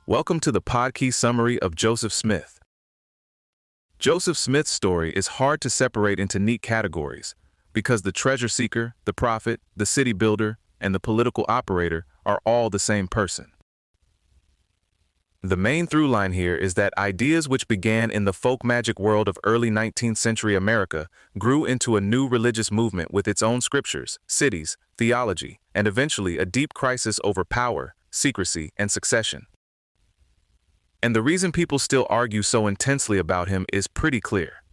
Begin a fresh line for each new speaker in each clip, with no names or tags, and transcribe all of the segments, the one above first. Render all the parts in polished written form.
Welcome to the Podkey summary of Joseph Smith. Joseph Smith's story is hard to separate into neat categories because the treasure seeker, the prophet, the city builder, and the political operator are all the same person. The main through line here is that ideas which began in the folk magic world of early 19th century America grew into a new religious movement with its own scriptures, cities, theology, and eventually a deep crisis over power, secrecy, and succession. And the reason people still argue so intensely about him is pretty clear.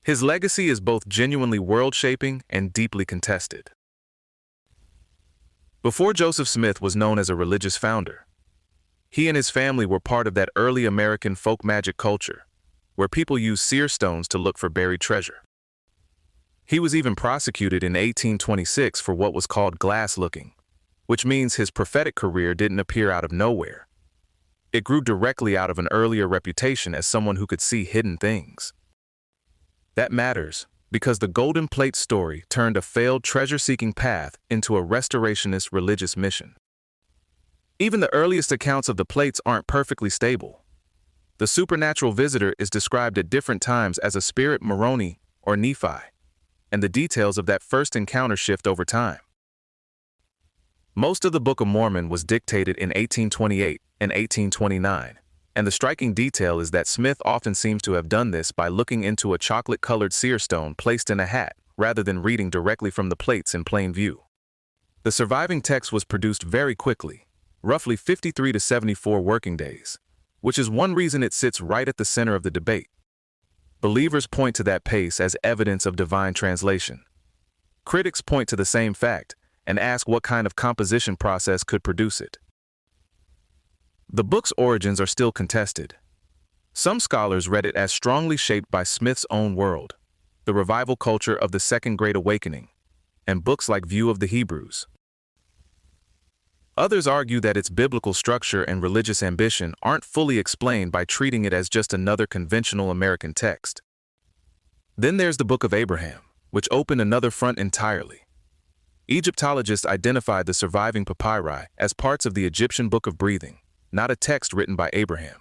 His legacy is both genuinely world-shaping and deeply contested. Before Joseph Smith was known as a religious founder, he and his family were part of that early American folk magic culture, where people used seer stones to look for buried treasure. He was even prosecuted in 1826 for what was called glass looking, which means his prophetic career didn't appear out of nowhere. It grew directly out of an earlier reputation as someone who could see hidden things. That matters because the Golden Plate story turned a failed treasure-seeking path into a restorationist religious mission. Even the earliest accounts of the plates aren't perfectly stable. The supernatural visitor is described at different times as a spirit Moroni or Nephi, and the details of that first encounter shift over time. Most of the Book of Mormon was dictated in 1828 and 1829, and the striking detail is that Smith often seems to have done this by looking into a chocolate-colored seer stone placed in a hat rather than reading directly from the plates in plain view. The surviving text was produced very quickly, roughly 53 to 74 working days, which is one reason it sits right at the center of the debate. Believers point to that pace as evidence of divine translation. Critics point to the same fact and ask what kind of composition process could produce it. The book's origins are still contested. Some scholars read it as strongly shaped by Smith's own world, the revival culture of the Second Great Awakening, and books like View of the Hebrews. Others argue that its biblical structure and religious ambition aren't fully explained by treating it as just another conventional American text. Then there's the Book of Abraham, which opened another front entirely. Egyptologists identified the surviving papyri as parts of the Egyptian Book of Breathing, not a text written by Abraham.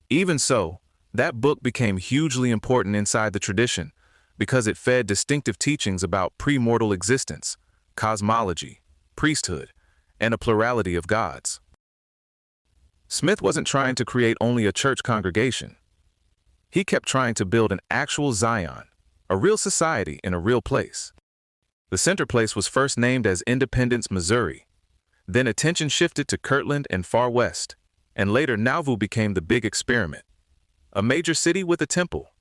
Even so, that book became hugely important inside the tradition because it fed distinctive teachings about pre-mortal existence, cosmology, priesthood, and a plurality of gods. Smith wasn't trying to create only a church congregation. He kept trying to build an actual Zion, a real society in a real place. The center place was first named as Independence, Missouri. Then attention shifted to Kirtland and Far West, and later Nauvoo became the big experiment. A major city with a temple,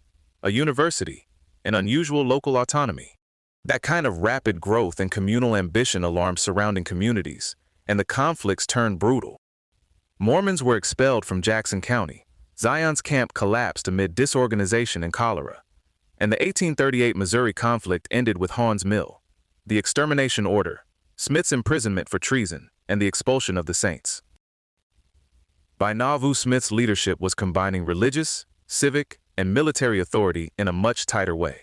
a university, and unusual local autonomy. That kind of rapid growth and communal ambition alarmed surrounding communities, and the conflicts turned brutal. Mormons were expelled from Jackson County. Zion's camp collapsed amid disorganization and cholera. And the 1838 Missouri conflict ended with Haun's Mill, the extermination order, Smith's imprisonment for treason, and the expulsion of the saints. By Nauvoo, Smith's leadership was combining religious, civic, and military authority in a much tighter way.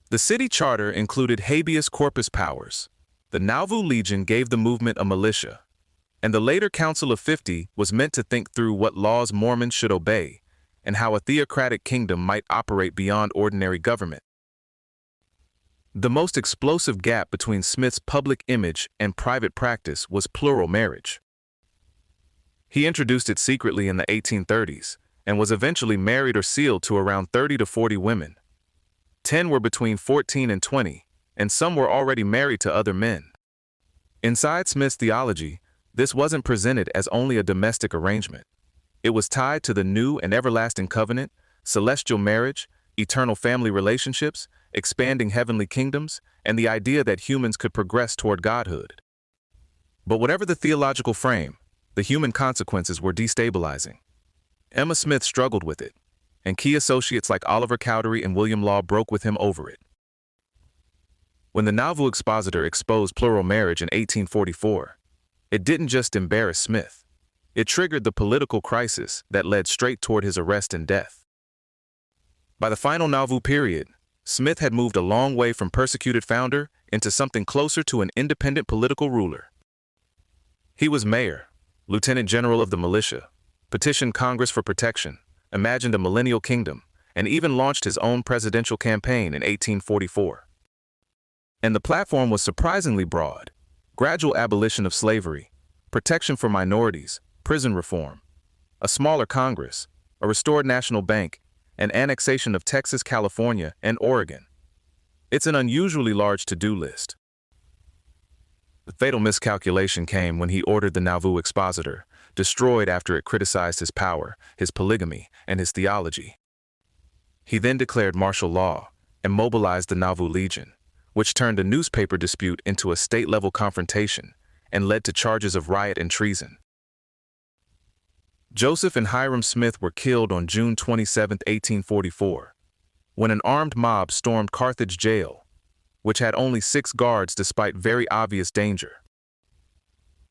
The city charter included habeas corpus powers. The Nauvoo Legion gave the movement a militia, and the later Council of 50 was meant to think through what laws Mormons should obey and how a theocratic kingdom might operate beyond ordinary government. The most explosive gap between Smith's public image and private practice was plural marriage. He introduced it secretly in the 1830s and was eventually married or sealed to around 30 to 40 women. 10 were between 14 and 20, and some were already married to other men. Inside Smith's theology, this wasn't presented as only a domestic arrangement. It was tied to the new and everlasting covenant, celestial marriage, eternal family relationships, expanding heavenly kingdoms, and the idea that humans could progress toward godhood. But whatever the theological frame, the human consequences were destabilizing. Emma Smith struggled with it, and key associates like Oliver Cowdery and William Law broke with him over it. When the Nauvoo Expositor exposed plural marriage in 1844, it didn't just embarrass Smith. It triggered the political crisis that led straight toward his arrest and death. By the final Nauvoo period, Smith had moved a long way from persecuted founder into something closer to an independent political ruler. He was mayor, Lieutenant General of the militia, petitioned Congress for protection, imagined a millennial kingdom, and even launched his own presidential campaign in 1844. And the platform was surprisingly broad: gradual abolition of slavery, protection for minorities, prison reform, a smaller Congress, a restored national bank, and annexation of Texas, California, and Oregon. It's an unusually large to-do list. The fatal miscalculation came when he ordered the Nauvoo expositor destroyed after it criticized his power, his polygamy, and his theology. He then declared martial law and mobilized the Nauvoo Legion, which turned a newspaper dispute into a state-level confrontation and led to charges of riot and treason. Joseph and Hyrum Smith were killed on June 27, 1844, when an armed mob stormed Carthage jail, which had only 6 guards despite very obvious danger.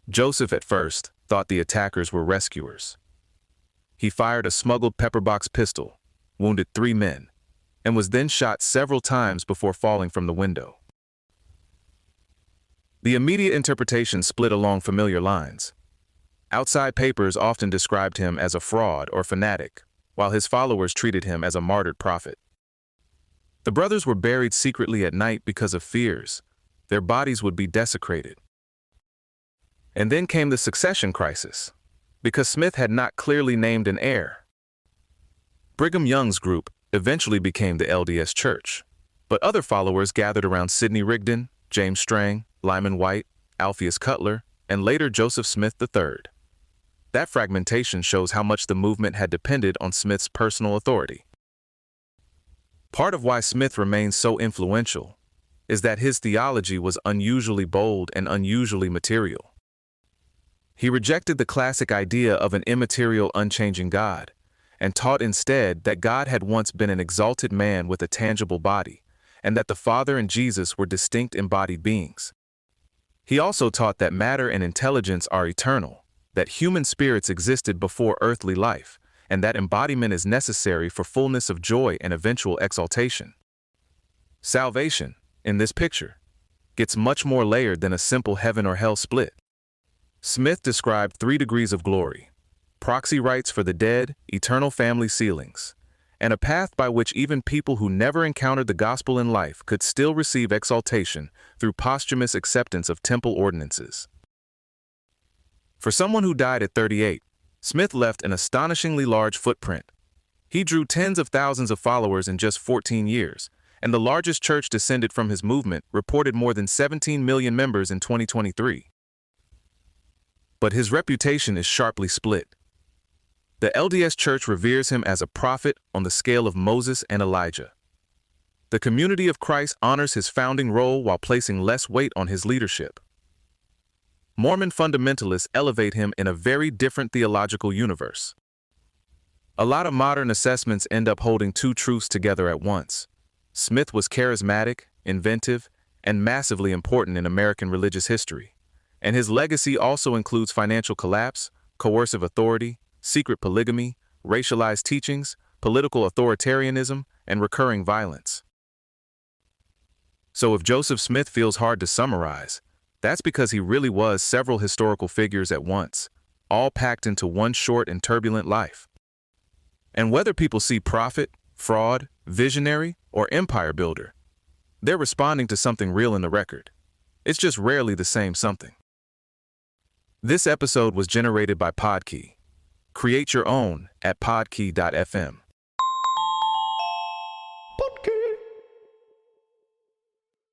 Joseph at first thought the attackers were rescuers. He fired a smuggled pepperbox pistol, wounded 3 men, and was then shot several times before falling from the window. The immediate interpretation split along familiar lines. Outside papers often described him as a fraud or fanatic, while his followers treated him as a martyred prophet. The brothers were buried secretly at night because of fears their bodies would be desecrated. And then came the succession crisis, because Smith had not clearly named an heir. Brigham Young's group eventually became the LDS Church, but other followers gathered around Sidney Rigdon, James Strang, Lyman White, Alpheus Cutler, and later Joseph Smith III. That fragmentation shows how much the movement had depended on Smith's personal authority. Part of why Smith remains so influential is that his theology was unusually bold and unusually material. He rejected the classic idea of an immaterial, unchanging God, and taught instead that God had once been an exalted man with a tangible body, and that the Father and Jesus were distinct embodied beings. He also taught that matter and intelligence are eternal, that human spirits existed before earthly life, and that embodiment is necessary for fullness of joy and eventual exaltation. Salvation, in this picture, gets much more layered than a simple heaven or hell split. Smith described 3 degrees of glory, proxy rights for the dead, eternal family sealings, and a path by which even people who never encountered the gospel in life could still receive exaltation through posthumous acceptance of temple ordinances. For someone who died at 38, Smith left an astonishingly large footprint. He drew tens of thousands of followers in just 14 years, and the largest church descended from his movement reported more than 17 million members in 2023. But his reputation is sharply split. The LDS Church reveres him as a prophet on the scale of Moses and Elijah. The Community of Christ honors his founding role while placing less weight on his leadership. Mormon fundamentalists elevate him in a very different theological universe. A lot of modern assessments end up holding 2 truths together at once. Smith was charismatic, inventive, and massively important in American religious history. And his legacy also includes financial collapse, coercive authority, secret polygamy, racialized teachings, political authoritarianism, and recurring violence. So if Joseph Smith feels hard to summarize, that's because he really was several historical figures at once, all packed into one short and turbulent life. And whether people see prophet, fraud, visionary, or empire builder, they're responding to something real in the record. It's just rarely the same something. This episode was generated by Podkey. Create your own at podkey.fm.